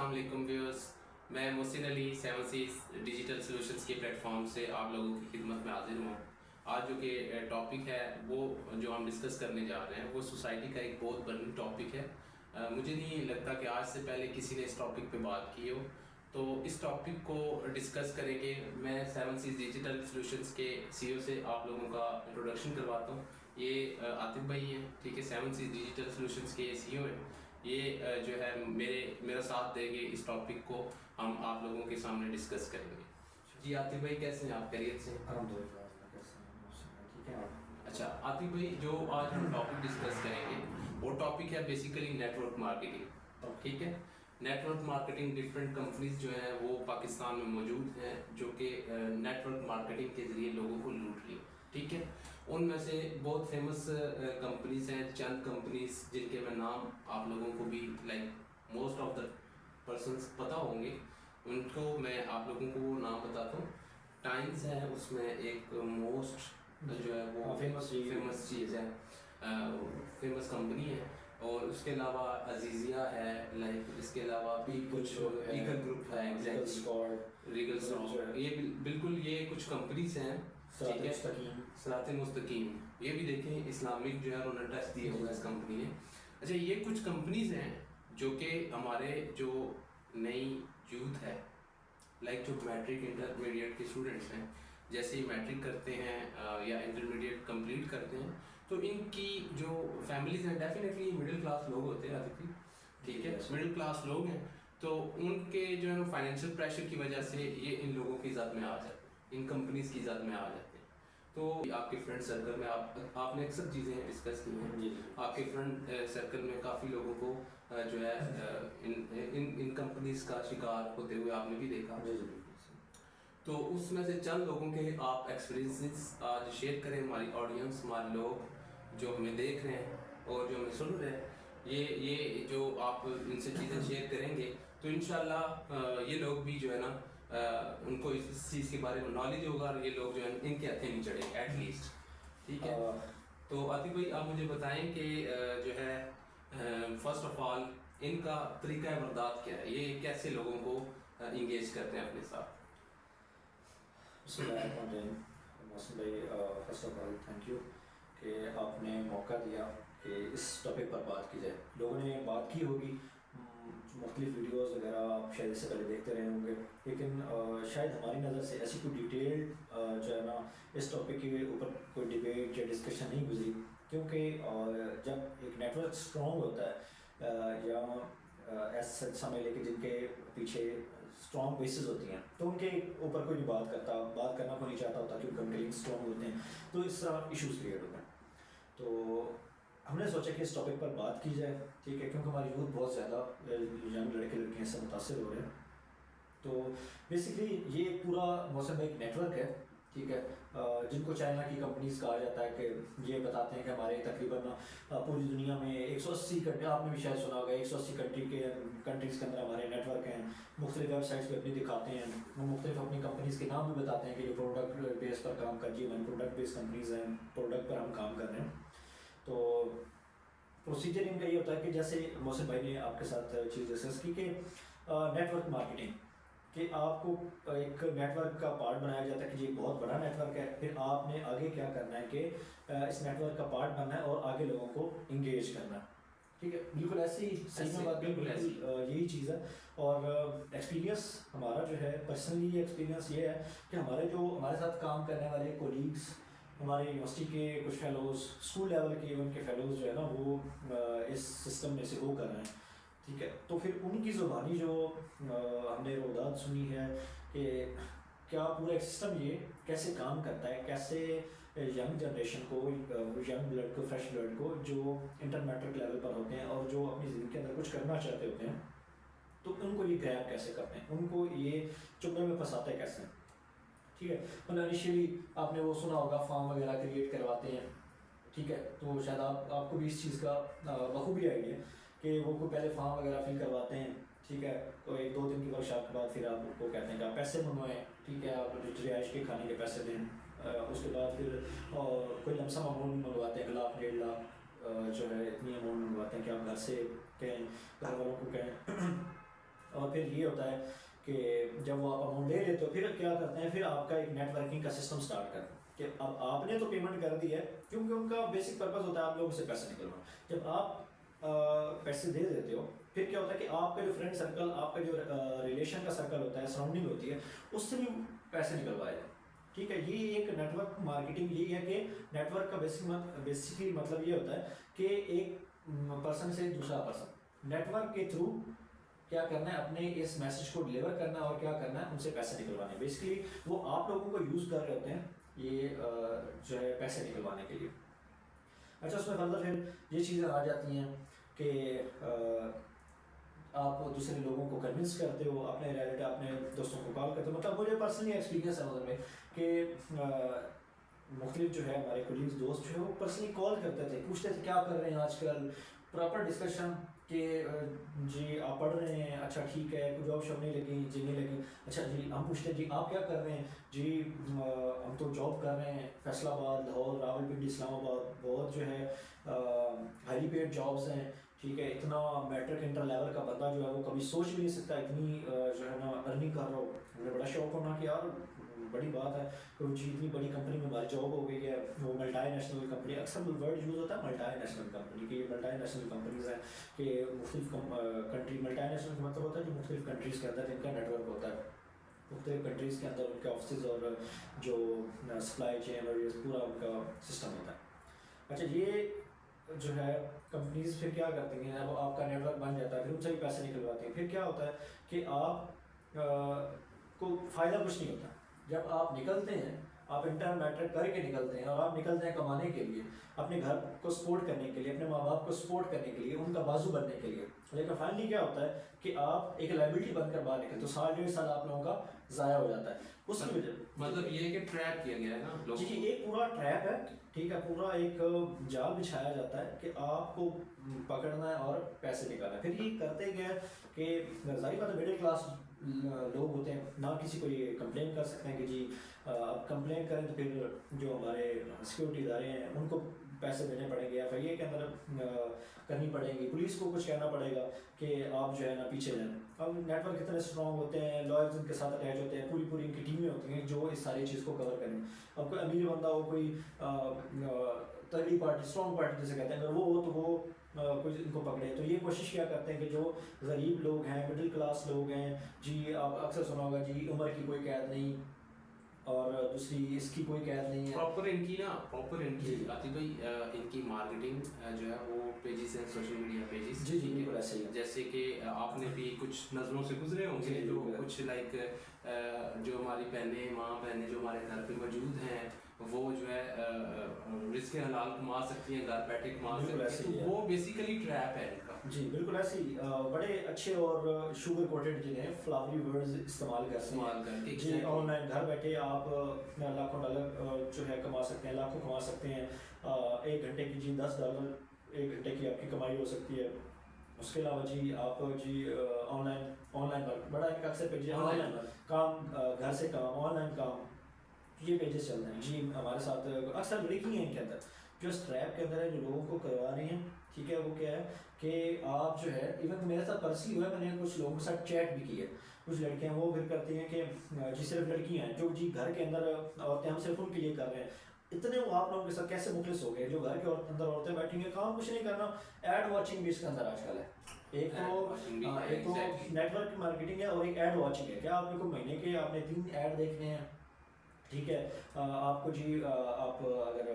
अस्सलाम वालेकुम व्यूअर्स, मैं Mohsin Ali 7C digital solutions के प्लेटफॉर्म से आप लोगों की खिदमत में हाजिर हूँ। आज जो कि टॉपिक है वो जो हम डिस्कस करने जा रहे हैं वो सोसाइटी का एक बहुत बड़ा टॉपिक है। मुझे नहीं लगता कि आज से पहले किसी ने इस टॉपिक पे बात की हो, तो इस टॉपिक को डिस्कस करेंगे। मैं 7C डिजिटल सॉल्यूशंस के CEO से आप लोगों का इंट्रोडक्शन करवाता हूँ। ये आतिफ भाई हैं, ठीक है, 7C डिजिटल सॉल्यूशंस के CEO हैं। ये जो है मेरा साथ देंगे। इस टॉपिक को हम आप लोगों के सामने डिस्कस करेंगे। जी आतिफ भाई, कैसे हैं आप? खैरियत से? ठीक है। अच्छा आतिफ भाई, जो आज हम टॉपिक डिस्कस करेंगे वो टॉपिक है बेसिकली नेटवर्क मार्केटिंग। ठीक है, नेटवर्क मार्केटिंग डिफरेंट कंपनीज जो हैं वो पाकिस्तान में मौजूद हैं जो कि नेटवर्क मार्केटिंग के ज़रिए लोगों को लूट रही। ठीक है, उनमें से बहुत फेमस कंपनीज हैं, चंद कंपनीज जिनके मैं नाम आप लोगों को भी like most of the persons पता होंगे, उनको मैं आप लोगों को वो नाम बताता हूँ। टाइम्स है उसमें एक मोस्ट जो है वो फेमस चीज़ है, फेमस कंपनी है। और उसके अलावा अजीजिया है, लाइक इसके अलावा भी कुछ ईगल ग्रुप है, रीगल स्कॉट, ये बिल्कुल ये कुछ कंपनीज हैं। ठीक है, सरात मुस्तकीम, ये भी देखें इस्लामिक जो है उन्होंने टच दिया हुआ है इस कंपनी ने। अच्छा, ये कुछ कंपनीज हैं जो कि हमारे जो नई यूथ है, लाइक जो मैट्रिक इंटरमीडिएट के स्टूडेंट्स हैं, जैसे ही मैट्रिक करते हैं या इंटरमीडिएट कंप्लीट करते हैं, तो इनकी जो फैमिलीज हैं डेफिनेटली मिडिल क्लास लोग होते हैं आदित्य। ठीक है, मिडिल क्लास लोग हैं, तो उनके जो है फाइनेंशियल प्रेशर की वजह से ये इन लोगों की इज़्ज़त में आ जाते हैं, इन कंपनीज की इज़्ज़त में आ जाते हैं। तो आपके फ्रेंड सर्कल में आपने अक्सर चीज़ें डिस्कस की हैं। आपके फ्रेंड सर्कल में काफ़ी लोगों को जो है इन कंपनीज का शिकार होते हुए आपने भी देखा। तो उसमें से चंद लोगों के आप एक्सपीरियंसेस आज शेयर करें हमारी ऑडियंस, हमारे लोग जो हमें देख रहे हैं और जो हमें सुन रहे हैं। ये जो आप इनसे चीज़ें शेयर करेंगे तो इंशाल्लाह ये लोग भी जो है ना उनको इस चीज़ के बारे में नॉलेज होगा और ये लोग जो है इनके हथे नहीं चढ़ेंगे एटलीस्ट। ठीक है, तो आतिफ भाई आप मुझे बताएं कि जो है फर्स्ट ऑफ ऑल इनका तरीका बर्दाश्त क्या है, ये कैसे लोगों को इंगेज करते हैं अपने साथ? मौसम भाई, first of all thank you कि आपने मौका दिया कि इस टॉपिक पर बात की जाए। लोगों ने बात की होगी, मुख्तलिफ वीडियोस वगैरह आप शायद इससे पहले देखते रहे होंगे, लेकिन शायद हमारी नज़र से ऐसी कोई डिटेल जो है ना इस टॉपिक के ऊपर कोई डिबेट या डिस्कशन नहीं गुजरी, क्योंकि जब एक नेटवर्क स्ट्रॉन्ग होता है या ऐसा समझ लेके जिनके पीछे स्ट्रॉन्ग बेसिस होती हैं, तो उनके ऊपर कोई नहीं बात करना कोई नहीं चाहता होता कि उनके लिंक स्ट्रॉन्ग होते हैं, तो इस तरह इशूज़ क्रिएट होते हैं। तो हमने सोचा कि इस टॉपिक पर बात की जाए, ठीक है, क्योंकि हमारी यूथ बहुत ज़्यादा यंग लड़के लड़कियाँ से मुतासर हो रहे हैं। तो बेसिकली ये पूरा मौसम एक नेटवर्क है, ठीक है, जिनको चाइना की कंपनीज कहा जाता है कि ये बताते हैं कि हमारे तकरीबन पूरी दुनिया में 180 कंट्री, आपने भी शायद सुना होगा, 180 कंट्रीज़ के अंदर हमारे नेटवर्क हैं। मुख्तलिफ वेबसाइट्स पे अपनी दिखाते हैं, मुख्तलिफ अपनी कंपनीज़ के नाम भी बताते हैं कि ये प्रोडक्ट बेस पर काम कर जी, हमारी प्रोडक्ट बेस्ड कंपनीज़ हैं, प्रोडक्ट पर हम काम कर रहे हैं। तो प्रोसीजर इनका ये होता है कि जैसे मौसम भाई ने आपके साथ चीज़ डिस्कस की कि नेटवर्क मार्केटिंग, कि आपको एक नेटवर्क का पार्ट बनाया जाता है कि ये बहुत बड़ा नेटवर्क है, फिर आपने आगे क्या करना है कि इस नेटवर्क का पार्ट बनना है और आगे लोगों को इंगेज करना है। ठीक है, बिल्कुल ऐसी सही में बात, बिल्कुल यही चीज़ है। और एक्सपीरियंस हमारा जो है पर्सनली एक्सपीरियंस ये है कि हमारे साथ काम करने वाले कोलीग्स, हमारे यूनिवर्सिटी के कुछ फेलोज़, स्कूल लेवल के इवन के फेलोज़ जो है ना वो इस सिस्टम में से गो कर रहे हैं। ठीक है, तो फिर उनकी ज़ुबानी जो हमने रोदात सुनी है कि क्या पूरा एक सिस्टम ये कैसे काम करता है, कैसे यंग जनरेशन को, यंग ब्लड को, फ्रेश ब्लड को जो इंटर मैट्रिक लेवल पर होते हैं और जो अपनी ज़िंदगी के अंदर कुछ करना चाहते होते हैं, तो उनको ये ग्रैब कैसे करते हैं, उनको ये चुपने में फंसाते हैं कैसे। ठीक है, मतलब इनिशियली आपने वो सुना होगा फॉर्म वगैरह क्रिएट करवाते हैं। ठीक है, तो शायद आपको भी इस चीज़ का बखूबी आइडिया कि वो को पहले फॉर्म वगैरह फिल करवाते हैं। ठीक है, तो 1-2 दिन की वर्कशॉप के बाद फिर आप उनको कहते हैं कि आप पैसे मंगवाएं। ठीक है, आप रिहाइश के खाने के पैसे दें, उसके बाद फिर कोई लमसम अमाउंट मंगवाते हैं, 1 लाख 1.5 लाख जो है इतनी अमाउंट मंगवाते हैं कि आप घर से कहें, घर वालों को कहें और फिर ये होता है कि जब वो आप अमाउंट ले लेते हो फिर क्या करते हैं, फिर आपका एक नेटवर्किंग का सिस्टम स्टार्ट करते हैं कि अब आपने तो पेमेंट कर दी है, क्योंकि उनका बेसिक पर्पस होता है आप लोगों से पैसे निकलवाना। जब आप पैसे दे देते हो फिर क्या होता है कि आपका जो फ्रेंड सर्कल, आपका जो रिलेशन का सर्कल होता है, सराउंडिंग होती है, उससे भी पैसे निकलवाए जाए। ठीक है, ये एक नेटवर्क मार्केटिंग ये है कि नेटवर्क का बेसिकली मतलब ये होता है कि एक पर्सन से दूसरा पर्सन नेटवर्क के थ्रू क्या करना है, अपने इस मैसेज को डिलीवर करना है और क्या करना है, उनसे पैसे निकलवाने। बेसिकली वो आप लोगों को यूज़ कर रहे होते हैं ये जो है पैसे निकलवाने के लिए। अच्छा, उसमें फर्दर फिर ये चीज़ें आ जाती हैं कि आप दूसरे लोगों को कन्विंस करते हो, अपने रिलेटिव अपने दोस्तों को कॉल करते हो। मतलब मुझे पर्सनली एक्सपीरियंस है मतलब में कि मुख्तलिफ जो है हमारे कोलीग्स दोस्त जो है वो पर्सनली कॉल करते थे, पूछते थे क्या कर रहे हैं आजकल, प्रॉपर डिस्कशन कि जी आप पढ़ रहे हैं, अच्छा ठीक है, कोई जॉब शॉब नहीं लगी, जी नहीं लगी, अच्छा जी हम पूछते हैं जी आप क्या कर रहे हैं, जी हम तो जॉब कर रहे हैं फैसलाबाद, लाहौर, रावलपिंडी, इस्लामाबाद, बहुत जो है हाईली पेड जॉब्स हैं, ठीक है, इतना मैट्रिक इंटर लेवल का बंदा जो है वो कभी सोच भी नहीं सकता इतनी जो है ना अर्निंग कर रहा हो। मुझे बड़ा शौक होना कि यार बड़ी बात है कोई जी इतनी बड़ी कंपनी में हमारी जॉब हो गई है, वो मल्टी नेशनल कंपनी, अक्सर वर्ड यूज़ होता है मल्टी नेशनल कंपनी की, मल्टी नेशनल कंपनीज हैं कि मुख्तलिफ कंट्री, मल्टी नेशनल का मतलब होता है जो मुख्तलिफ कंट्रीज़ के अंदर जिनका नेटवर्क होता है, मुख्तलिफ कंट्रीज़ के अंदर उनके ऑफिस और जो सप्लाई चेन और ये पूरा उनका सिस्टम होता है। अच्छा, ये जो है कंपनीज फिर क्या करती हैं, अब आपका नेटवर्क बन जाता है, फिर उनसे भी पैसे निकलवाते हैं। फिर क्या होता है कि आप को फ़ायदा कुछ नहीं होता जब आप निकलते हैं, आप इंटर मैट्रिक करके निकलते हैं और आप निकलते हैं कमाने के लिए, अपने घर को सपोर्ट करने के लिए, अपने माँ बाप को सपोर्ट करने के लिए, उनका बाजू बनने के लिए। लेकिन फाइनली क्या होता है कि आप एक लाइबिलिटी बनकर बाहर निकलते तो 1.5 साल आप लोगों का ज़ाया हो जाता है। उसकी वजह मतलब ये कि ट्रैप किया गया है ना लोगों जी, एक पूरा ट्रैप है, ठीक है, पूरा एक जाल बिछाया जाता है कि आपको पकड़ना है और पैसे निकालना है। फिर ये करते गए कि जाहिर बात है मिडिल क्लास लोग होते हैं ना, किसी को ये कंप्लेन कर सकते हैं कि जी आप कंप्लेन करें तो फिर जो हमारे सिक्योरिटी इदारे हैं उनको पैसे देने पड़ेंगे, FIA के अंदर करनी पड़ेगी, पुलिस को कुछ कहना पड़ेगा कि आप जो है ना पीछे जाएं। अब नेटवर्क इतने स्ट्रॉन्ग होते हैं, लॉयर्स इनके साथ अटैच होते हैं, पूरी पूरी इनकी टीमें होती हैं जो इस सारी चीज़ को कवर करें। अब कोई अमीर बंदा हो, कोई तगड़ी पार्टी, स्ट्रॉन्ग पार्टी जिसे कहते हैं, अगर वो हो तो वो कुछ इनको पकड़े। तो ये कोशिश क्या करते हैं कि जो गरीब लोग हैं, मिडिल क्लास लोग हैं, जी आप अक्सर सुना होगा जी उम्र की कोई कैद नहीं और दूसरी इसकी कोई कैद नहीं है। प्रॉपर इनकी आती भाई इनकी मार्केटिंग जो है वो पेजेस हैं, सोशल मीडिया पेजेस। जी जी बिल्कुल ऐसे ही है। जैसे कि आपने भी कुछ नज़रों से गुजरे होंगे जो कुछ लाइक जो हमारी बहनें, माँ बहनें जो हमारे घर पे मौजूद हैं वो जो है रिस्क हलाल कमा सकती हैं, घर बैठे कमा सकती हैं, तो वो बेसिकली ट्रैप है इनका। जी बिल्कुल ऐसे ही बड़े अच्छे और शुगर कोटेड जिन्हें फ्लावरी वर्ड्स इस्तेमाल करते हैं जी, ऑनलाइन घर बैठे आप लाखों डॉलर जो है कमा सकते हैं, लाखों कमा सकते हैं। 1 घंटे की जी $10 1 घंटे की आपकी कमाई हो सकती है। उसके अलावा जी आप जी ऑनलाइन वर्क, बड़ा एक अक्सर पेज ऑनलाइन काम, घर से काम, ऑनलाइन काम, ये पेजेस चल रहे हैं जी। हमारे साथ अक्सर लड़की हैं इनके अंदर जो स्ट्रैप के अंदर है, जो लोगों को करवा रही हैं, ठीक है, वो क्या है कि आप जो है, इवन मेरे साथ पर्सनली हुआ है, मैंने कुछ लोगों के साथ चैट भी की है। कुछ लड़कियां वो फिर करती हैं कि जी सिर्फ लड़कियां हैं जो जी घर के अंदर औरतें हम सिर्फ उनके लिए कर रहे हैं। इतने वो आप लोगों के साथ कैसे मुखलिस हो गए, जो घर के अंदर औरतें बैठी हैं, काम कुछ नहीं करना, एड वॉचिंग भी इसके अंदर आजकल है। एक तो नेटवर्क मार्केटिंग है और एक एड वॉचिंग है। क्या आपने को महीने के आपने 3 ऐड देखने हैं, ठीक है, आपको जी आप अगर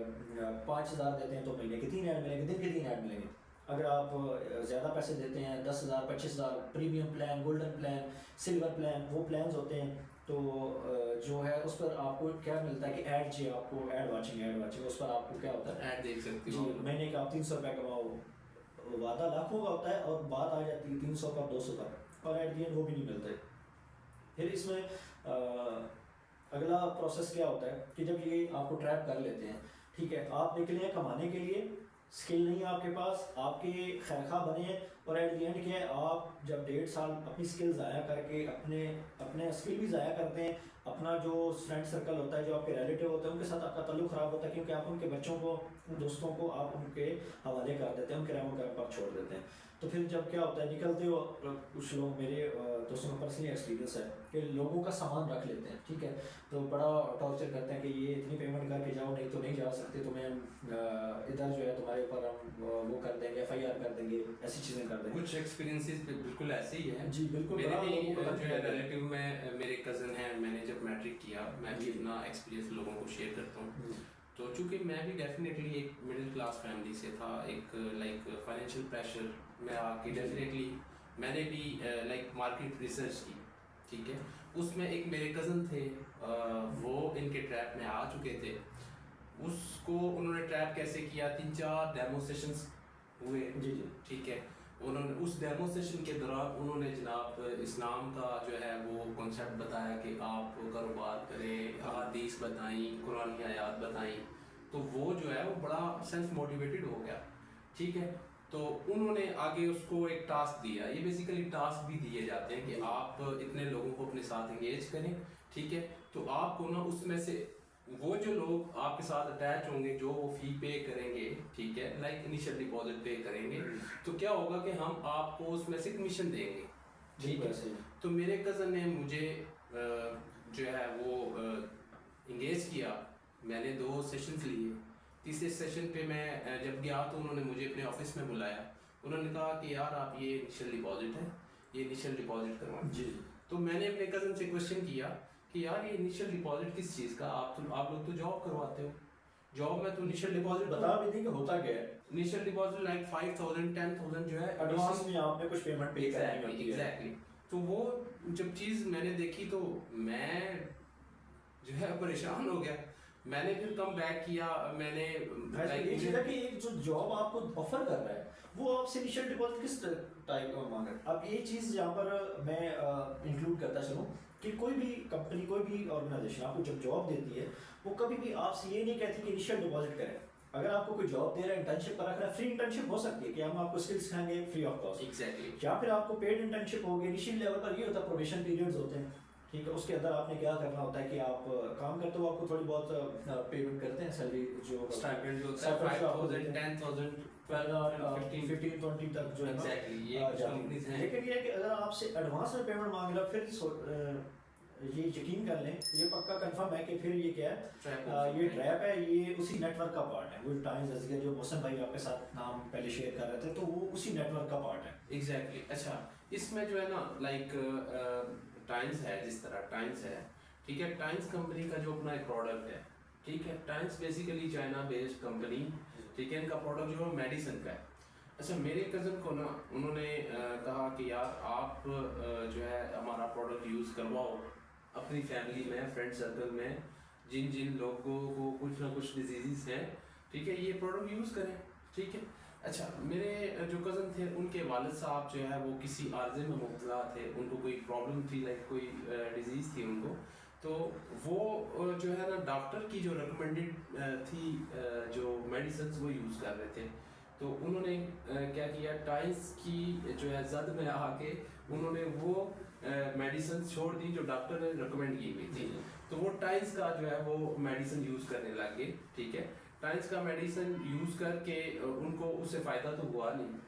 5,000 देते हैं तो महीने के 3 ऐड मिलेंगे, दिन के 3 ऐड मिलेंगे। अगर आप ज़्यादा पैसे देते हैं 10,000 25,000, premium plan, golden plan, silver plan, वो प्लान्स होते हैं, तो जो है उस पर आपको क्या मिलता है कि ऐड जी, आपको ऐड वाचिंग उस पर आपको क्या होता है, ऐड देख सकते हो जी। महीने का आप 300 रुपये कमाओ, वादा लाखों का होता है और बात आ जाती है 300 का 200 का, और एट दी एंड वो भी नहीं मिलते। फिर इसमें अगला प्रोसेस क्या होता है कि जब ये आपको ट्रैप कर लेते हैं, ठीक है, आप निकले हैं कमाने के लिए, स्किल नहीं है आपके पास, आपके खैरखा बने हैं और एट द एंड क्या है, आप जब 1.5 साल अपनी स्किल ज़ाया करके अपने अपने स्किल भी ज़ाया करते हैं, अपना जो फ्रेंड सर्कल होता है, जो आपके रिलेटिव होते हैं, उनके साथ आपका ताल्लुक ख़राब होता है, क्योंकि आप उनके बच्चों को, उन दोस्तों को आप उनके हवाले कर देते हैं, उनके रहमो करम पर छोड़ देते हैं। तो फिर जब क्या होता है, निकलते हो कुछ लोग, मेरे दोस्तों का पर्सनली एक्सपीरियंस है कि लोगों का सामान रख लेते हैं, ठीक है, तो बड़ा टॉर्चर करते हैं कि ये इतनी पेमेंट करके जाओ, नहीं तो नहीं जा सकते, तुम्हें इधर जो है तुम्हारे ऊपर हम वो कर देंगे, FIR कर देंगे, ऐसी चीज़ें कर देंगे। कुछ एक्सपीरियंसेस बिल्कुल ऐसे ही है जी बिल्कुल। मेरे बड़ा भी लोगों को जो है तकलीफ है। रिलेटिव में मेरे कज़न है, मैंने जब मैट्रिक किया मैं भी अपना एक्सपीरियंस लोगों को शेयर करता हूँ। तो चूँकि मैं भी डेफिनेटली एक मिडिल क्लास फैमिली से था, एक लाइक फाइनेंशियल प्रेशर में आके डेफिनेटली मैंने भी लाइक मार्केट रिसर्च की, ठीक है। उसमें एक मेरे कज़न थे, वो इनके ट्रैप में आ चुके थे। उसको उन्होंने ट्रैप कैसे किया, 3-4 डेमो सेशंस हुए, जी जी। ठीक है। उन्होंने उस डेमो सेशन के दौरान उन्होंने जनाब इस्लाम का जो है वो कॉन्सेप्ट बताया कि आप कारोबार करें, हदीस बताई, कुरान की आयात बताई। तो वो जो है वो बड़ा सेल्फ मोटिवेटेड हो गया, ठीक है। तो उन्होंने आगे उसको एक टास्क दिया, ये बेसिकली टास्क भी दिए जाते हैं कि आप इतने लोगों को अपने साथ एंगेज करें, ठीक है। तो आपको ना उसमें से वो जो लोग आपके साथ अटैच होंगे, जो वो फी पे करेंगे, ठीक है, लाइक इनिशियल डिपॉजिट पे करेंगे, तो क्या होगा कि हम आपको उसमें से कमीशन देंगे, ठीक है। तो मेरे कज़न ने मुझे जो है वो इंगेज किया, मैंने 2 सेशंस लिए। तीसरे सेशन पे मैं जब गया तो उन्होंने मुझे अपने ऑफिस में बुलाया। उन्होंने कहा कि यार आप ये इनिशियल डिपॉजिट है, ये इनिशियल डिपॉजिट करवाएं जी। तो मैंने अपने कज़न से क्वेश्चन किया कि यार ये इनिशियल डिपॉजिट किस चीज़ का, आप लोग तो जॉब करवाते हो, जॉब में तो इनिशियल डिपॉजिट बता भी दें कि होता क्या है। इनिशियल डिपॉजिट लाइक 5,000 10,000 जो है एडवांस में आपने कुछ पेमेंट पे करनी होती है। एग्जैक्टली। तो वो जब चीज़ मैंने देखी तो मैं जो है परेशान हो गया। मैंने फिर कम बैक किया, मैंने ये चीज़ है कि एक जो जॉब आपको ऑफर कर रहा है वो आपसे इनिशियल डिपॉजिट किस टाइप का मांग रहा है। अब ये चीज़ यहाँ पर मैं इंक्लूड करता चलूँ कि कोई भी कंपनी, कोई भी ऑर्गेनाइजेशन आपको जब जॉब देती है वो कभी भी आपसे ये नहीं कहती कि इनिशियल डिपॉजिट करें। अगर आपको कोई जॉब दे रहा है, इंटर्नशिप पर रख रहा है, फ्री इंटर्नशिप हो सकती है कि हम आपको स्किल सिखाएंगे फ्री ऑफ कॉस्ट, एग्जैक्टली। या फिर आपको पेड इंटर्नशिप होगी। इनिशियल लेवल पर ये होता है, प्रोबेशन पीरियड्स होते हैं, ठीक है। उसके अंदर आपने क्या करना होता है कि आप काम करते हो, आपको थोड़ी बहुत पेमेंट करते हैं, सैलरी जो स्टाइपेंड जो होता है 5,000 10,000 12 15 15-20 तक जो है ना एग्जैक्टली, ये कुछ कंपनीज हैं। लेकिन ये है कि अगर आपसे एडवांस में पेमेंट मांग रहा, फिर ये यकीन कर लें, ये पक्का कंफर्म है कि फिर ये क्या है, ये ट्रैप है, ये उसी नेटवर्क का पार्ट है। वो टाइम्स जैसे जो मोहसिन भाई आपके साथ नाम पहले शेयर कर रहे थे, तो वो उसी नेटवर्क का पार्ट है। एग्जैक्टली। अच्छा, इसमें जो है ना लाइक टाइम्स है, जिस तरह टाइम्स है, ठीक है, टाइम्स कंपनी का जो अपना एक प्रोडक्ट है, ठीक है। Times basically China based company, ठीक है। इनका प्रोडक्ट जो है मेडिसिन का है। अच्छा, मेरे कज़न को ना उन्होंने कहा कि यार आप जो है हमारा प्रोडक्ट यूज़ करवाओ अपनी फैमिली में, फ्रेंड सर्कल में, जिन जिन लोगों को कुछ ना कुछ डिजीज़ हैं, ठीक है, ये प्रोडक्ट यूज़ करें, ठीक है। अच्छा, मेरे जो कज़न थे उनके वालिद साहब जो है वो किसी आर्जे में मुब्तला थे, उनको कोई प्रॉब्लम थी, लाइक कोई डिजीज़ थी उनको। तो वो जो है ना डॉक्टर की जो रिकमेंडेड थी जो मेडिसिन वो यूज़ कर रहे थे। तो उन्होंने क्या किया, टाइम्स की जो है जद में आके उन्होंने वो मेडिसिन छोड़ दी जो डॉक्टर ने रिकमेंड की हुई थी। तो वो टाइम्स का जो है वो मेडिसिन यूज़ करने लग गए, ठीक है। टाइम्स का मेडिसिन यूज़ करके उनको उससे फ़ायदा तो हुआ नहीं,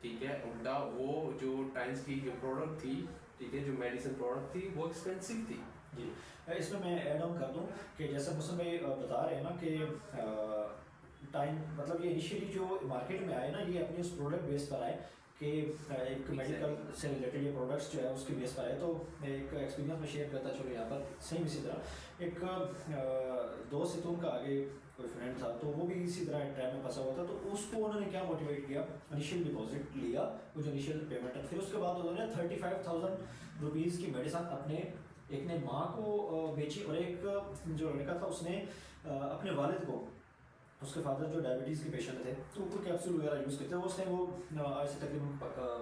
ठीक है। उल्टा वो जो टाइम्स की जो प्रोडक्ट थी, ठीक है, जो मेडिसिन प्रोडक्ट थी वो एक्सपेंसिव थी। जी, इसमें मैं ऐड ऑन कर दूं कि जैसे मुझसे भाई बता रहे हैं ना कि टाइम मतलब ये इनिशियली जो मार्केट में आए ना, ये अपने उस प्रोडक्ट बेस पर आए कि एक मेडिकल से रिलेटेड ये प्रोडक्ट्स जो है उसके बेस पर आए। तो एक एक्सपीरियंस में शेयर करता चलो यहाँ पर, सेम इसी तरह एक दोस्त से तो उनका आगे कोई फ्रेंड था, तो वो भी इसी तरह ट्रैप में फंसा हुआ था। तो उसको उन्होंने क्या मोटिवेट किया, इनिशियल डिपॉजिट लिया, वो जो इनिशियल पेमेंट है, फिर उसके बाद उन्होंने 35,000 रुपीज़ की मेडिसिन अपने एक ने माँ को बेची, और एक जो लड़का था उसने अपने वालिद को, उसके फादर जो डायबिटीज़ के पेशेंट थे, तो वो कैप्सूल वगैरह यूज़ करते, वो उसने वो आज से तकरीबन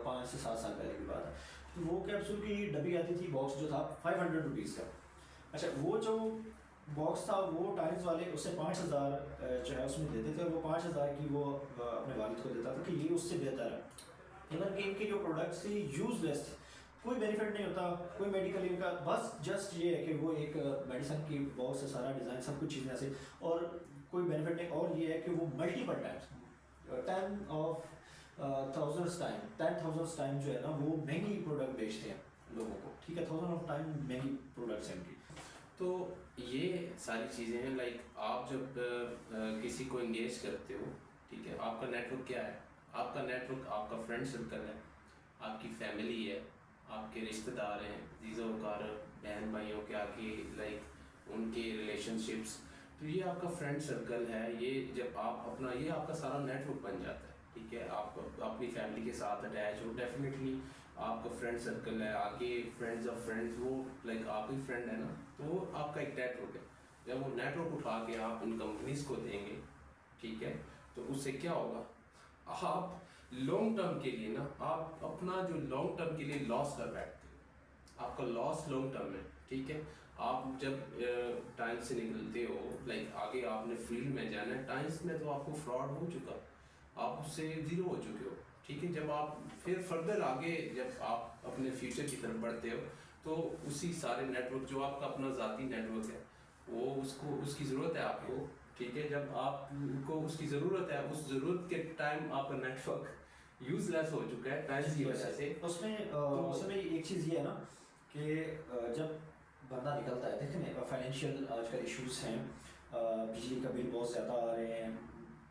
5 से 7 साल पहले की बात है। तो वो कैप्सूल की डब्बी आती थी, बॉक्स जो था 500 रुपीज़ का। अच्छा, वो जो बॉक्स था वो टाइम्स वाले उससे 5,000 जो है उसमें देते थे, और वो 5,000 की वो अपने वालिद को देता था कि ये उससे बेहतर है। इवन कि इनके जो प्रोडक्ट्स ही यूजलेस थे, कोई बेनिफिट नहीं होता, कोई मेडिकल इनका, बस जस्ट ये है कि वो एक मेडिसिन की बहुत से सारा डिज़ाइन सब कुछ चीज़ें ऐसे, और कोई बेनिफिट नहीं। और ये है कि वो मल्टीपल टाइम्स 10,000 टाइम जो है ना वो महंगी प्रोडक्ट बेचते हैं लोगों को, ठीक है, 1000 ऑफ टाइम महंगी प्रोडक्ट्स हैं इनकी। तो ये सारी चीज़ें हैं, लाइक आप जब किसी को एंगेज करते हो, ठीक है, आपका नेटवर्क क्या है? आपका नेटवर्क आपका फ्रेंड सर्कल है, आपकी फैमिली है, आपके रिश्तेदार हैं, जीज़ो कार बहन भाइयों के आके, लाइक उनके रिलेशनशिप्स। तो ये आपका फ्रेंड सर्कल है, ये जब आप अपना, ये आपका सारा नेटवर्क बन जाता है, ठीक है। आप अपनी फैमिली के साथ अटैच हो, डेफिनेटली आपका फ्रेंड सर्कल है, आगे फ्रेंड्स ऑफ फ्रेंड्स, वो लाइक आप ही फ्रेंड है ना, तो वो आपका एक नेटवर्क है। जब वो नेटवर्क उठा के आप इन कंपनीज को देंगे, ठीक है, तो उससे क्या होगा, आप लॉन्ग टर्म के लिए ना, आप अपना जो लॉन्ग टर्म के लिए लॉस कर बैठते हो, आपका लॉस लॉन्ग टर्म है, ठीक है। आप जब टाइम से निकलते हो, लाइक आगे आपने फील्ड में जाना है, टाइम्स में तो आपको फ्रॉड हो चुका, आप उससे जीरो हो चुके हो, ठीक है। जब आप फिर फर्दर आगे जब आप अपने फ्यूचर की तरफ बढ़ते हो, तो उसी सारे नेटवर्क जो आपका अपना ज़ाती नेटवर्क है, वो उसको उसकी ज़रूरत है आपको, ठीक है। जब आपको उसकी ज़रूरत है, उस ज़रूरत के टाइम आपका नेटवर्क यूजलेस हो चुका है टाइम्स की वजह से। उसमें एक चीज़ ये है ना कि जब बंदा निकलता है, देखें ना फाइनेंशियल आजकल इश्यूज हैं, बिजली का बिल बहुत ज़्यादा आ रहे हैं,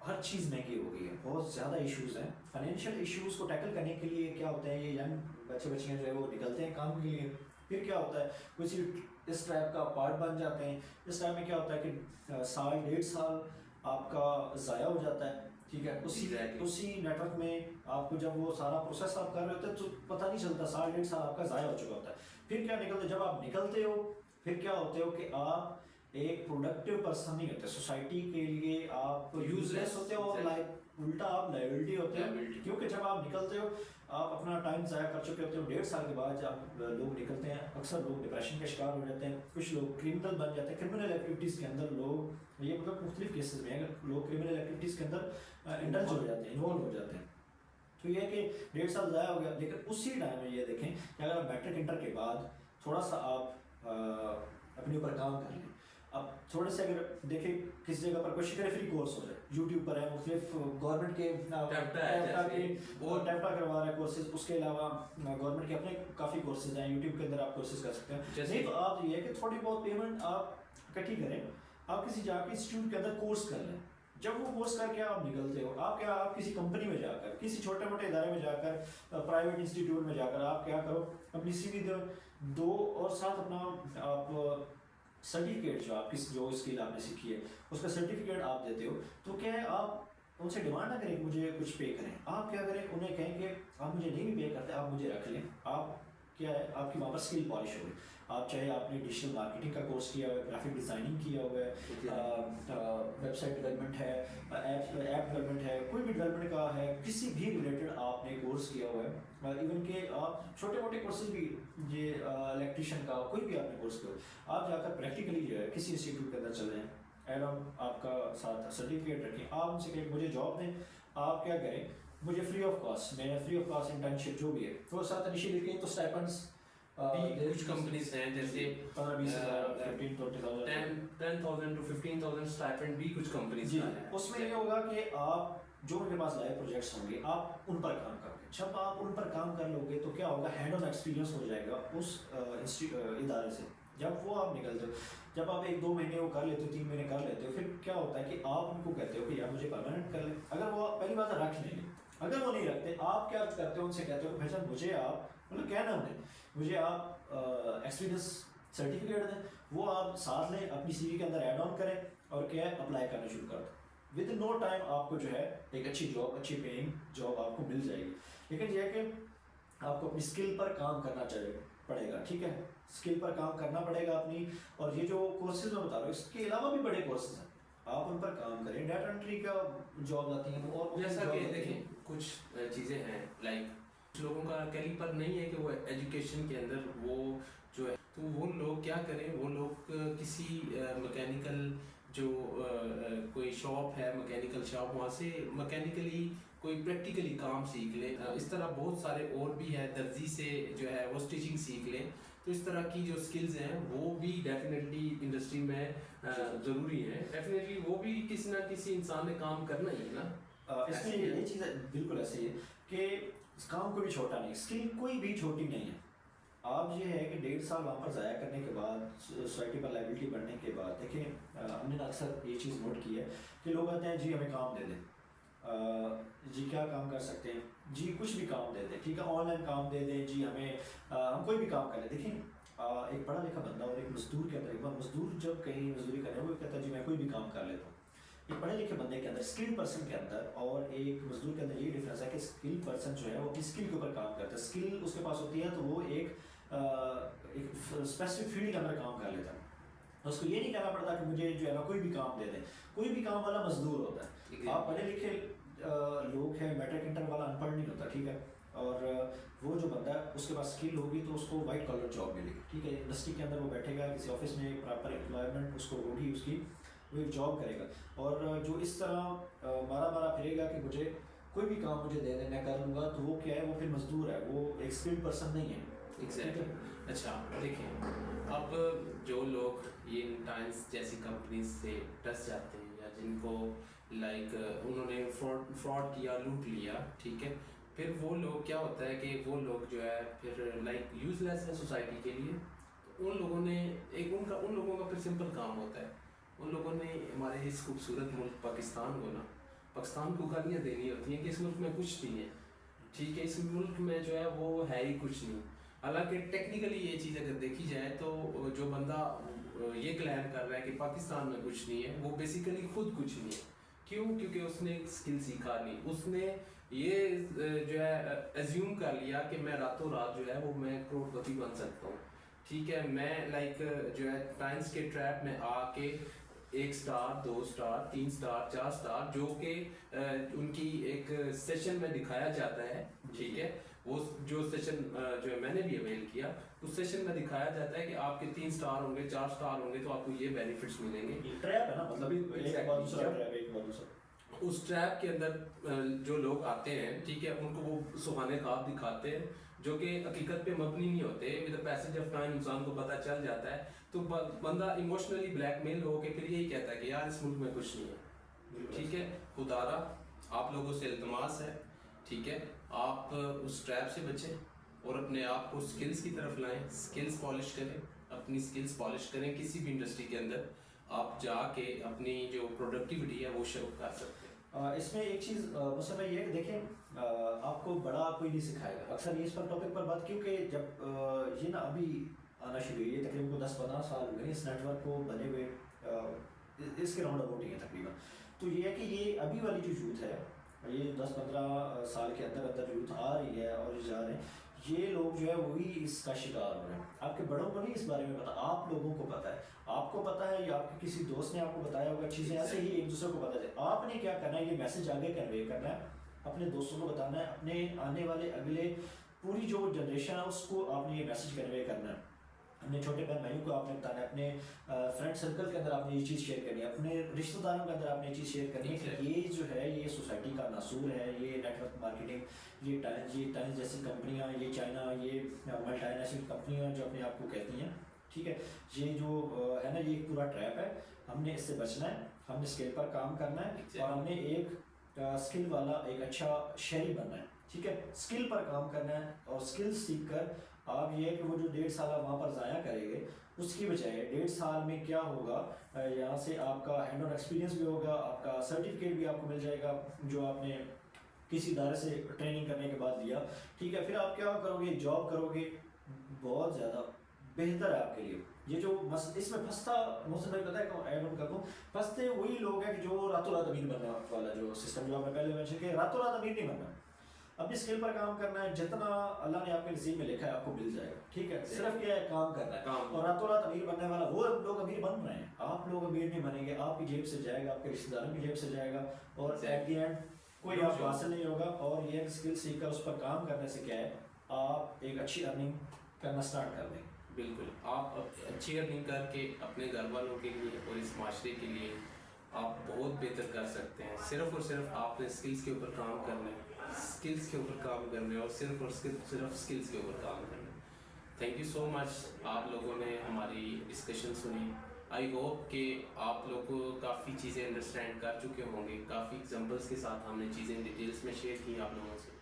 हर चीज़ महंगी हो गई है, बहुत ज़्यादा इश्यूज हैं। फाइनेंशियल इश्यूज को टैकल करने के लिए क्या होता है, ये यंग बच्चियाँ जो है वो निकलते हैं काम के लिए, फिर क्या होता है कुछ इस टाइप का पार्ट बन जाते हैं। इस टाइम में क्या होता है कि साल 1.5 साल आपका ज़ाया हो जाता है, ठीक है। उसी नेटवर्क में आपको जब वो सारा प्रोसेस आप कर रहे होते हैं तो पता नहीं चलता, साल 1.5 साल आपका ज़ाया हो चुका होता है। फिर क्या निकलते, जब आप निकलते हो फिर क्या होते हो कि आप एक प्रोडक्टिव पर्सन नहीं होते, सोसाइटी के लिए आप यूजलेस होते हो, और लाइक उल्टा आप लायबिलिटी होते हो, क्योंकि जब आप निकलते हो आप अपना टाइम ज़ाया कर चुके होते हो। 1.5 साल के बाद जब लोग निकलते हैं, अक्सर लोग डिप्रेशन का शिकार हो जाते हैं, कुछ लोग क्रिमिनल बन जाते हैं, क्रिमिनल एक्टिविटीज़ के अंदर लोग, ये मतलब मुख्तलिफ केसेस में अगर लोग क्रिमिनल एक्टिविटीज़ के अंदर इंडल्ज हो जाते हैं, इन्वॉल्व हो जाते हैं। तो ये है कि 1.5 साल ज़ाया हो गया, लेकिन उसी टाइम में ये देखें कि अगर आप मैट्रिक इंटर के बाद थोड़ा सा आप अपने ऊपर काम कर लें, अब थोड़े से अगर देखें किसी जगह पर कोई शिकर फ्री कोर्स हो जाए, यूट्यूब पर है, मुख्तलिफ गवर्नमेंट के वो टैप्टा करवा रहे हैं कोर्सेज, उसके अलावा गवर्नमेंट के अपने काफ़ी कोर्सेज हैं, यूट्यूब के अंदर आप कोर्सेज कर सकते हैं। नहीं तो आप ये है कि थोड़ी बहुत पेमेंट आप इकट्ठी करें, आप किसी जाके इंस्टीट्यूट के अंदर कोर्स कर लें। जब वो कोर्स करके आप निकलते हो, आप किसी कंपनी में जाकर, किसी छोटे मोटे इदारे में जाकर, प्राइवेट इंस्टीट्यूट में जाकर आप क्या करो, अपनी CV दो और साथ अपना आप सर्टिफिकेट जो आपकी जो स्किल आपने सीखी है उसका सर्टिफिकेट आप देते हो। तो क्या है, आप उनसे डिमांड ना करें कि मुझे कुछ पे करें, आप क्या करें, उन्हें कहें कि आप मुझे नहीं भी पे करते, आप मुझे रख लें। आप क्या है, आपकी वहाँ पर स्किल पॉलिश हो गई। आप चाहे आपने डिजिटल मार्केटिंग का कोर्स किया हुआ है, ग्राफिक डिज़ाइनिंग किया हुआ है, वेबसाइट डेवलपमेंट है, ऐप डेवलपमेंट है, कोई भी डेवलपमेंट का है, किसी भी रिलेटेड आपने कोर्स किया हुआ है, इवन के आप छोटे मोटे कोर्सेज भी, ये इलेक्ट्रिशियन का कोई भी आपने कोर्स किया, आप जाकर प्रैक्टिकली जो है किसी इंस्टीट्यूट के अंदर चले जाएँ, एड ऑन आपका साथ सर्टिफिकेट रखें, आप उनसे कहें मुझे जॉब दें। आप क्या करें, मुझे फ्री ऑफ कॉस्ट, मैंने फ्री ऑफ कॉस्ट इंटर्नशिप जो भी है वो साथ इनिशियली कहीं तो स्टाइपेंड्स कुछ कंपनीज हैं जैसे 15-20 हज़ार 15-20,000 10,000 to 15,000 स्टाइपेंड भी कुछ कंपनीज जी। का है। उसमें ये होगा कि आप जो उनके पास लाइव प्रोजेक्ट्स होंगे आप उन पर काम करोगे। जब आप उन पर काम कर लोगे तो क्या होगा, हैंड ऑन एक्सपीरियंस हो जाएगा उस इदारे से। जब वो आप निकलते हो, जब आप 1-2 महीने वो कर लेते हो, 3 महीने कर लेते हो, फिर क्या होता है कि आप उनको कहते हो कि यार मुझे परमानेंट कर लें। अगर वो पहली बात रख लेंगे, अगर वो नहीं रखते, आप क्या करते हो, उनसे कहते हो भाई साहब मुझे आप, मतलब क्या नाम है, मुझे आप एक्सपीरियंस सर्टिफिकेट दें, वो आप साथ लें, अपनी CV के अंदर ऐड ऑन करें और क्या है अप्लाई करना शुरू कर दो। विद नो टाइम आपको जो है एक अच्छी जॉब, अच्छी पेइंग जॉब आपको मिल जाएगी। लेकिन यह है कि आपको अपनी स्किल पर काम करना पड़ेगा, ठीक है, स्किल पर काम करना पड़ेगा अपनी। और ये जो कोर्सेज मैं बता रहा हूँ इसके अलावा भी बड़े कोर्सेज हैं, आप उन पर काम करें। डाटा एंट्री का जॉब आती हैं, और जैसा कि देखिए कुछ चीज़ें हैं, लाइक लोगों का कैलिपर नहीं है कि वो एजुकेशन के अंदर वो जो है, तो वो लोग क्या करें, वो लोग किसी मैकेनिकल जो कोई शॉप है, मैकेनिकल शॉप, वहाँ से मैकेनिकली कोई प्रैक्टिकली काम सीख ले। इस तरह बहुत सारे और भी है, दर्जी से जो है वो स्टिचिंग सीख ले। तो इस तरह की जो स्किल्स हैं वो भी डेफिनेटली इंडस्ट्री में ज़रूरी है। डेफिनेटली वो भी किसी ना किसी इंसान ने काम करना ही है ना। इसमें ये चीज़ बिल्कुल ऐसी है कि काम कोई भी छोटा नहीं, स्किल कोई भी छोटी नहीं है। आप ये है कि 1.5 साल वहाँ पर ज़ाया करने के बाद, सोसाइटी पर लाइबिलिटी बढ़ने के बाद, देखिए हमने अक्सर ये चीज़ नोट की है कि लोग आते हैं जी हमें काम दे दें, जी क्या काम कर सकते हैं, जी कुछ भी काम दे दें, ठीक है ऑनलाइन काम दे दें जी हमें, हम कोई भी काम कर लें। देखिए एक पढ़ा लिखा बंदा और एक मजदूर के अंदर, एक बार मजदूर जब कहीं मजदूरी कर रहे हैं वो कहता है जी मैं कोई भी काम कर लेता हूँ। एक पढ़े लिखे बंदे के अंदर, स्किल पर्सन के अंदर और एक मजदूर के अंदर ये डिफरेंस है कि स्किल पर्सन जो है वो अपनी स्किल के ऊपर काम करता है। स्किल उसके पास होती है तो वो एक स्पेसिफिक फील्ड के अंदर काम कर लेता है। उसको ये नहीं कहना पड़ता कि मुझे जो है ना कोई भी काम दे दें। कोई भी काम वाला मजदूर होता है। आप पढ़े लिखे लोग हैं, मैट्रिक इंटर वाला अनपढ़ नहीं होता, ठीक है। और वो जो बंदा है उसके पास स्किल होगी तो उसको वाइट कॉलर जॉब मिलेगी, ठीक है। इंडस्ट्री के अंदर वो बैठेगा, किसी ऑफिस में प्रॉपर एम्प्लॉयमेंट उसको होगी उसकी, वो एक जॉब करेगा। और जो इस तरह मारा मारा फिरेगा कि मुझे कोई भी काम मुझे दे दे मैं कर लूँगा, तो वो क्या है, वो फिर मजदूर है, वो एक स्किल्ड पर्सन नहीं है। एग्जैक्टली। अच्छा देखिए, अब जो लोग ये टाइम्स जैसी कंपनीज से टच जाते हैं या जिनको लाइक उन्होंने फ्रॉड किया, लूट लिया, ठीक है, फिर वो लोग क्या होता है कि वो लोग जो है फिर लाइक यूजलेस है सोसाइटी के लिए। तो उन लोगों ने उन लोगों का फिर सिंपल काम होता है, उन लोगों ने हमारे इस खूबसूरत मुल्क पाकिस्तान को गालियाँ देनी होती हैं कि इस मुल्क में कुछ नहीं है, ठीक है, इस मुल्क में जो है वो है ही कुछ नहीं। हालांकि टेक्निकली ये चीज़ अगर देखी जाए तो जो बंदा ये क्लेम कर रहा है कि पाकिस्तान में कुछ नहीं है, वो बेसिकली खुद कुछ नहीं है। क्यों? क्योंकि उसने स्किल सीखा नहीं, उसने ये जो है एज्यूम कर लिया कि मैं रातों रात जो है वो मैं करोड़पति बन सकता हूँ, ठीक है। मैं लाइक जो है टाइम्स के ट्रैप में आके 1 स्टार 2 स्टार 3 स्टार 4 स्टार जो कि उनकी एक सेशन में दिखाया जाता है, ठीक है। वो जो सेशन जो है मैंने भी अवेल किया, उस सेशन में दिखाया जाता है कि आपके 3 स्टार होंगे 4 स्टार होंगे तो आपको ये बेनिफिट्स मिलेंगे। ट्रैप है ना, मतलब एक बार दूसरा ट्रैप, एक बार दूसरा। उस ट्रैप के अंदर जो लोग आते हैं, ठीक है, उनको वो सुहाने ख्वाब दिखाते हैं जो कि हकीकत पे मबनी नहीं होते। With the passage of time इंसान को पता चल जाता है, तो बंदा इमोशनली ब्लैकमेल होकर फिर यही कहता है कि यार इस मुल्क में कुछ नहीं है, ठीक है। खुदारा आप लोगों से इल्तमास है, ठीक है, आप उस ट्रैप से बचें और अपने आप को स्किल्स की तरफ लाएं, स्किल्स पॉलिश करें, अपनी स्किल्स पॉलिश करें। किसी भी इंडस्ट्री के अंदर आप जाके अपनी जो प्रोडक्टिविटी है वो शो कर सकते हैं। इसमें एक चीज़ मुझसे भाई ये है कि देखें आपको बड़ा कोई नहीं सिखाएगा। अक्सर ये इस पर टॉपिक पर बात, क्योंकि जब ये ना अभी आना शुरू हुई है, तकरीबन 10-15 साल हुए इस नेटवर्क को बने हुए, इसके राउंड अबाउट ही है तकरीबन। तो ये है कि ये अभी वाली जो यूथ है, ये 10-15 साल के अंदर अंदर यूथ आ रही है और जा रहे हैं, ये लोग जो है वही इसका शिकार हो रहे हैं। आपके बड़ों को नहीं इस बारे में पता, आप लोगों को पता है, आपको पता है या आपके किसी दोस्त ने आपको बताया होगा चीज़ें, ऐसे ही एक दूसरे को पता है। आपने क्या करना है, ये मैसेज आगे कन्वे करना है, अपने दोस्तों को बताना है, अपने आने वाले अगले पूरी जो जनरेशन है उसको आपने ये मैसेज कन्वे करना है। अपने छोटे बहन भाइयों को आपने बताना है, अपने फ्रेंड सर्कल के अंदर आपने ये चीज़ शेयर करनी है, अपने रिश्तेदारों के अंदर आपने ये चीज़ शेयर करनी है कि ये जो है ये सोसाइटी का नासूर है, ये नेटवर्क मार्केटिंग, ये टाइम्स जैसी कंपनियां, ये चाइना, ये मल्टीनेशनल कंपनियां जो अपने आप को कहती हैं, ठीक है, ये जो है ना ये एक पूरा ट्रैप है। हमने इससे बचना है, हमने स्किल पर काम करना है और हमने एक स्किल वाला एक अच्छा शहरी बनना है, ठीक है। स्किल पर काम करना है और स्किल सीख कर आप ये है कि वो जो 1.5 साल आप वहाँ पर ज़ाया करेंगे, उसकी बजाय 1.5 साल में क्या होगा, यहाँ से आपका हैंड ऑन एक्सपीरियंस भी होगा, आपका सर्टिफिकेट भी आपको मिल जाएगा जो आपने किसी इदारे से ट्रेनिंग करने के बाद लिया, ठीक है। फिर आप क्या करोगे, जॉब करोगे, बहुत ज़्यादा बेहतर है आपके लिए। ये जो इसमें फंसता मुझसे भाई पता है ऐड ऑन कर दूँ, फंसते वही लोग हैं कि जो रातों रात अमीर बनने वाला जो सिस्टम जो आपने पहले मेंशन किया, रातों रात अमीर नहीं बनना, अपनी स्किल पर काम करना है, जितना अल्लाह ने आपके नसीब में लिखा है आपको मिल जाएगा, ठीक है। सिर्फ क्या है, काम करना है। और रातों रात अमीर बनने वाला वो लोग अमीर बन रहे हैं, आप लोग अमीर नहीं बनेंगे, आपकी जेब से जाएगा, आपके रिश्तेदारों की जेब से जाएगा और एट द एंड कोई आपको हासिल नहीं होगा। और ये स्किल सीख कर उस पर काम करने से क्या है, आप एक अच्छी अर्निंग करना स्टार्ट कर देंगे। बिल्कुल, आप अच्छी अर्निंग करके अपने घर वालों के लिए और इस माशरे के लिए आप बहुत बेहतर कर सकते हैं। सिर्फ और सिर्फ आपने स्किल्स के ऊपर काम करना है, स्किल्स के ऊपर काम करना है और सिर्फ और सिर्फ स्किल्स के ऊपर काम करना है। थैंक यू सो मच, आप लोगों ने हमारी डिस्कशन सुनी। आई होप कि आप लोग काफ़ी चीज़ें अंडरस्टैंड कर चुके होंगे। काफ़ी एग्जांपल्स के साथ हमने चीज़ें डिटेल्स में शेयर की आप लोगों से,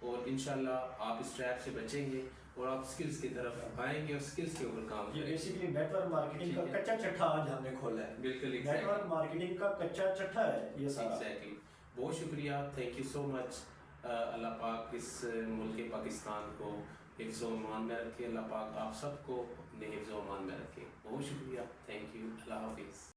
और इंशाल्लाह आप इस ट्रैप से बचेंगे और आप स्किल्स की तरफ आएंगे और स्किल्स के ऊपर काम ये करेंगे। बेसिकली नेटवर्क मार्केटिंग का ठीक है। कच्चा चट्टा आज हमने खोला है। बिल्कुल नेटवर्क मार्केटिंग का कच्चा चट्टा है ये सारा। एग्जैक्टली। बहुत शुक्रिया, थैंक यू सो मच। अल्लाह पाक इस मुल्क पाकिस्तान को हिफ्ज़ व अमान में रखे। अल्लाह पाक आप सबको अपने हिफ्ज़ व अमान में रखे। बहुत शुक्रिया, थैंक यू, अल्लाह हाफिज़।